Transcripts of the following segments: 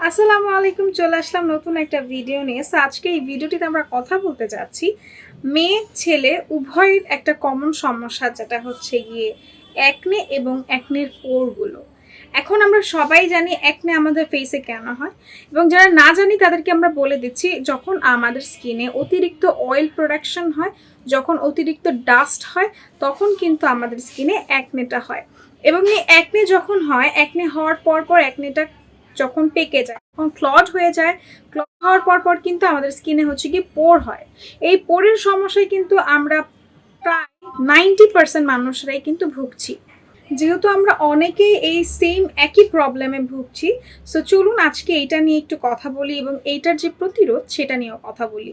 আসসালামু আলাইকুম, চলে আসলাম নতুন একটা ভিডিও নিয়ে। সো আজকে এই ভিডিওটিতে আমরা কথা বলতে যাচ্ছি মেয়ে ছেলে উভয়ের একটা কমন সমস্যা, যেটা হচ্ছে গিয়ে অ্যাকনে এবং অ্যাকনের পোরগুলো। এখন আমরা সবাই জানি অ্যাকনে আমাদের ফেসে কেন হয়, এবং যারা না জানি তাদেরকে আমরা বলে দিচ্ছি, যখন আমাদের স্কিনে অতিরিক্ত অয়েল প্রোডাকশন হয়, যখন অতিরিক্ত ডাস্ট হয়, তখন কিন্তু আমাদের স্কিনে অ্যাকনেটা হয়। এবং এই অ্যাকনে যখন হয়, অ্যাকনে হওয়ার পর অ্যাকনেটা যখন পেকে যায়, তখন ক্লট হয়ে যায়। ক্লট হওয়ার পর কিন্তু আমাদের স্কিনে হচ্ছে কি পোর হয়। এই পোরের সমস্যায় কিন্তু আমরা প্রায় 90% মানুষরাই কিন্তু ভুগছি। যেহেতু আমরা অনেকেই এই সেম একই প্রবলেমে ভুগছি, সো চলুন আজকে এইটা নিয়ে একটু কথা বলি এবং এইটার যে প্রতিরোধ সেটা নিয়েও কথা বলি।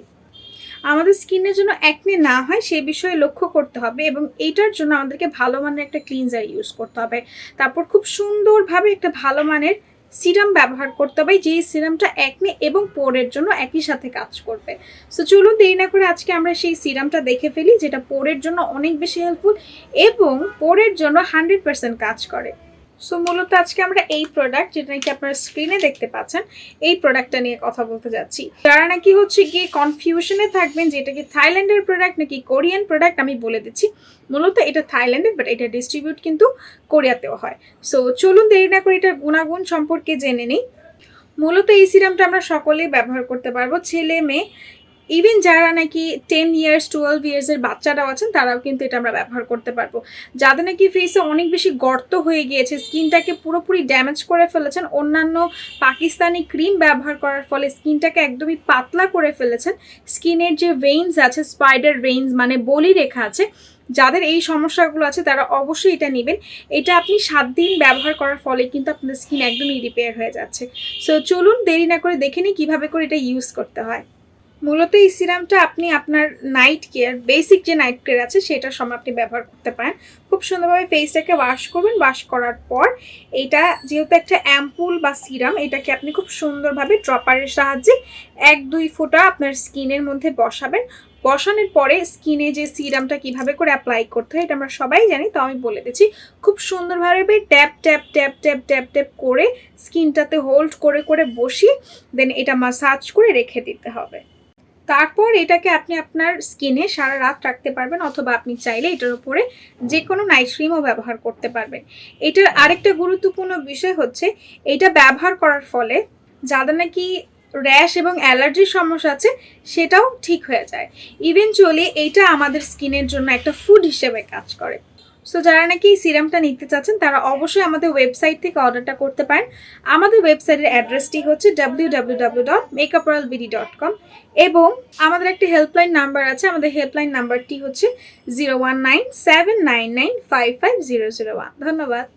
আমাদের স্কিনের জন্য অ্যাকনে না হয় সে বিষয়ে লক্ষ্য করতে হবে, এবং এইটার জন্য আমাদেরকে ভালো মানের একটা ক্লিনজার ইউজ করতে হবে। তারপর খুব সুন্দরভাবে একটা ভালো মানের সিরাম ব্যবহার করতে হবে, যেই সিরামটা অ্যাকনে এবং পোরের জন্য একই সাথে কাজ করবে। সো চলুন দেরি না করে আজকে আমরা সেই সিরামটা দেখে ফেলি, যেটা পোরের জন্য অনেক বেশি হেল্পফুল এবং পোরের জন্য 100% কাজ করে। সো মূলত আজকে আমরা এই প্রোডাক্ট, যেটা নাকি আপনারা স্ক্রিনে দেখতে পাচ্ছেন, এই প্রোডাক্টটা নিয়ে কথা বলতে যাচ্ছি। যারা নাকি হচ্ছে গিয়ে কনফিউশনে থাকবেন যে এটা কি থাইল্যান্ডের প্রোডাক্ট নাকি কোরিয়ান প্রোডাক্ট, আমি বলে দিচ্ছি মূলত এটা থাইল্যান্ডের, বাট এটা ডিস্ট্রিবিউট কিন্তু কোরিয়াতেও হয়। সো চলুন দেরি না করে এটার গুণাগুণ সম্পর্কে জেনে নিই। মূলত এই সিরামটা আমরা সকলেই ব্যবহার করতে পারবো, ছেলে মেয়ে, ইভেন যারা নাকি 10 ইয়ার্স 12 ইয়ার্সের বাচ্চারাও আছেন তারাও কিন্তু এটা আমরা ব্যবহার করতে পারবো। যাদের নাকি ফেসে অনেক বেশি গর্ত হয়ে গিয়েছে, স্কিনটাকে পুরোপুরি ড্যামেজ করে ফেলেছেন, অন্যান্য পাকিস্তানি ক্রিম ব্যবহার করার ফলে স্কিনটাকে একদমই পাতলা করে ফেলেছেন, স্কিনের যে ভেইনস আছে, স্পাইডার ভেইনস মানে বলি রেখা আছে, যাদের এই সমস্যাগুলো আছে তারা অবশ্যই এটা নেবেন। এটা আপনি 7 দিন ব্যবহার করার ফলে কিন্তু আপনার স্কিন একদমই রিপেয়ার হয়ে যাচ্ছে। সো চলুন দেরি না করে দেখে নিই কীভাবে করে এটা ইউজ করতে হয়। মূলত এই সিরামটা আপনি আপনার নাইট কেয়ার, বেসিক যে নাইট কেয়ার আছে সেটার সময় আপনি ব্যবহার করতে পারেন। খুব সুন্দরভাবে ফেসটাকে ওয়াশ করবেন। ওয়াশ করার পর এটা যেহেতু একটা অ্যাম্পুল বা সিরাম, এটাকে আপনি খুব সুন্দরভাবে ড্রপারের সাহায্যে 1-2 ফোঁটা আপনার স্কিনের মধ্যে বসাবেন। বসানোর পরে স্কিনে যে সিরামটা কিভাবে করে অ্যাপ্লাই করতে হয় এটা আমরা সবাই জানি, তো আমি বলে দিচ্ছি। খুব সুন্দরভাবে tap tap tap tap tap tap করে স্কিনটাতে হোল্ড করে করে বসিয়ে দেন এটা মাসাজ করে রেখে দিতে হবে। তারপর এটাকে আপনি আপনার স্কিনে সারা রাত রাখতে পারবেন, অথবা আপনি চাইলে এটার উপরে যে কোনো নাইট ক্রিমও ব্যবহার করতে পারবেন। এটার আরেকটা গুরুত্বপূর্ণ বিষয় হচ্ছে, এটা ব্যবহার করার ফলে যাদের নাকি র্যাশ এবং অ্যালার্জির সমস্যা আছে সেটাও ঠিক হয়ে যায়। ইভেনচুয়ালি এইটা আমাদের স্কিনের জন্য একটা ফুড হিসেবে কাজ করে। সো যারা নাকি এই সিরামটা নিতে চাচ্ছেন তারা অবশ্যই আমাদের ওয়েবসাইট থেকে অর্ডারটা করতে পারেন। আমাদের ওয়েবসাইটের অ্যাড্রেসটি হচ্ছে www.makeupralbd.com, এবং আমাদের একটা হেল্পলাইন নাম্বার আছে। আমাদের হেল্পলাইন নাম্বারটি হচ্ছে 01979955001। ধন্যবাদ।